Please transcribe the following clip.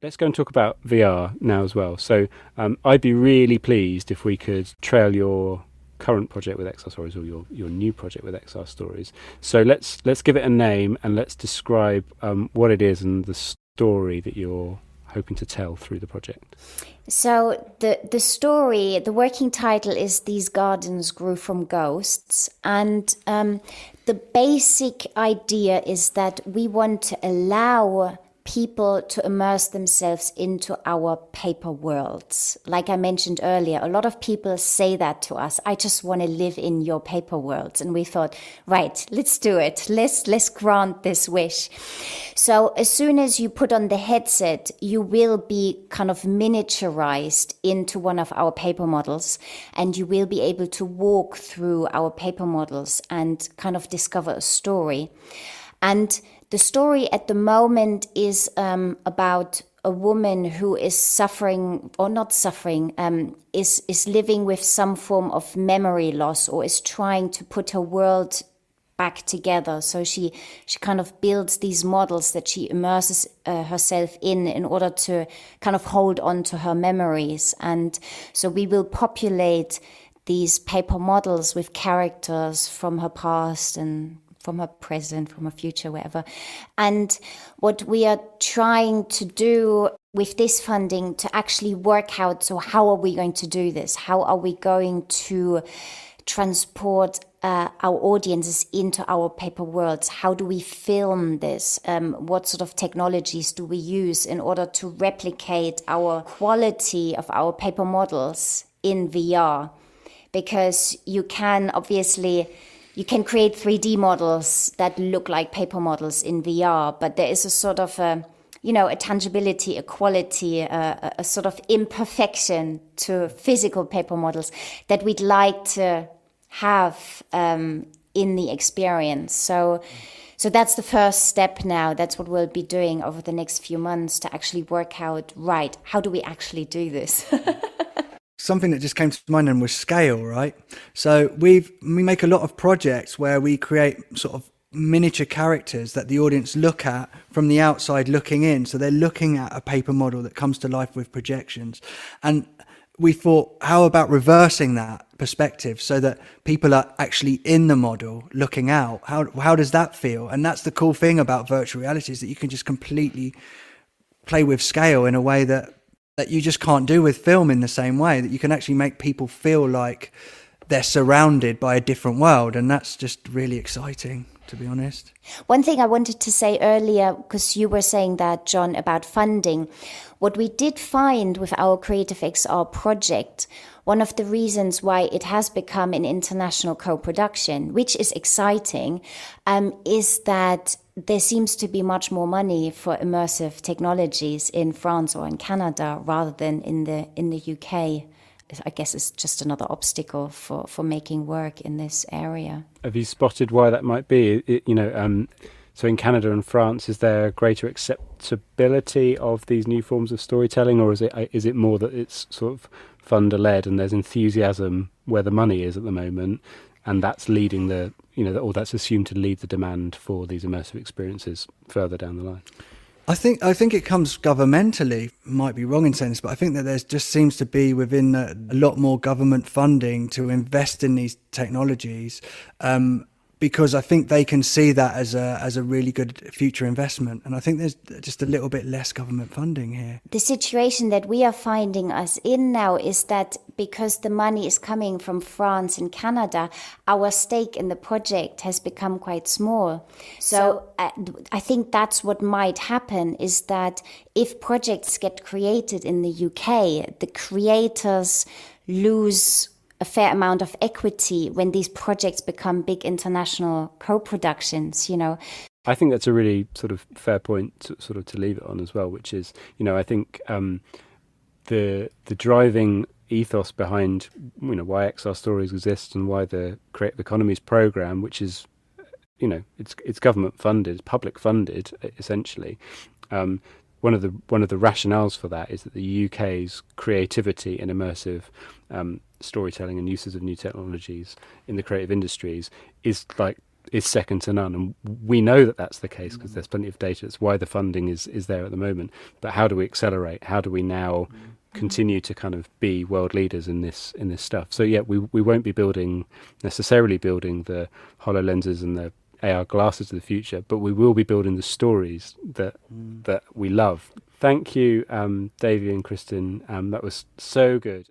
let's go and talk about VR now as well. So I'd be really pleased if we could trail your current project with XR Stories, or your new project with XR Stories. So let's give it a name, and let's describe what it is and the story that you're hoping to tell through the project. So the story, the working title is These Gardens Grew from Ghosts. And the basic idea is that we want to allow people to immerse themselves into our paper worlds. Like I mentioned earlier, a lot of people say that to us. I just want to live in your paper worlds. And we thought, right, let's do it. Let's grant this wish. So as soon as you put on the headset, you will be kind of miniaturized into one of our paper models, and you will be able to walk through our paper models and kind of discover a story. And the story at the moment is about a woman who is suffering, or not suffering, is living with some form of memory loss, or is trying to put her world back together. So she kind of builds these models that she immerses herself in order to kind of hold on to her memories. And so we will populate these paper models with characters from her past and from her present, from her future, wherever. And what we are trying to do with this funding to actually work out, so how are we going to do this? How are we going to transport our audiences into our paper worlds? How do we film this? What sort of technologies do we use in order to replicate our quality of our paper models in VR? Because you can create 3D models that look like paper models in VR, but there is a sort of a tangibility, a quality, a sort of imperfection to physical paper models that we'd like to have in the experience. So that's the first step now. That's what we'll be doing over the next few months to actually work out, right, how do we actually do this? Something that just came to mind then was scale, right? So we make a lot of projects where we create sort of miniature characters that the audience look at from the outside looking in. So they're looking at a paper model that comes to life with projections. And we thought, how about reversing that perspective so that people are actually in the model looking out? How does that feel? And that's the cool thing about virtual reality, is that you can just completely play with scale in a way that you just can't do with film, in the same way that you can actually make people feel like they're surrounded by a different world. And that's just really exciting, to be honest. One thing I wanted to say earlier, because you were saying that, John, about funding, what we did find with our Creative XR project, one of the reasons why it has become an international co-production, which is exciting, is that there seems to be much more money for immersive technologies in France or in Canada rather than in the UK. I guess it's just another obstacle for making work in this area. Have you spotted why that might be? So in Canada and France, is there greater acceptability of these new forms of storytelling, or is it more that it's sort of funder-led and there's enthusiasm where the money is at the moment, and that's leading or that's assumed to lead the demand for these immersive experiences further down the line? I think it comes governmentally. Might be wrong in saying this, but I think that there's just seems to be within a lot more government funding to invest in these technologies, because I think they can see that as a really good future investment. And I think there's just a little bit less government funding here. The situation that we are finding us in now is that because the money is coming from France and Canada, our stake in the project has become quite small. So I think that's what might happen, is that if projects get created in the UK, the creators lose a fair amount of equity when these projects become big international co-productions, I think that's a really sort of fair point to leave it on as well, which is, I think the driving ethos behind why XR Stories exists and why the Creative Economies program, which is it's government funded, public funded essentially. One of the rationales for that is that the UK's creativity and immersive storytelling and uses of new technologies in the creative industries is is second to none, and we know that that's the case because there's plenty of data. It's why the funding is there at the moment. But how do we accelerate? How do we now continue to kind of be world leaders in this stuff? So yeah, we won't be necessarily building the HoloLenses and the AR glasses of the future, but we will be building the stories that we love. Thank you, Davey and Kristen. That was so good.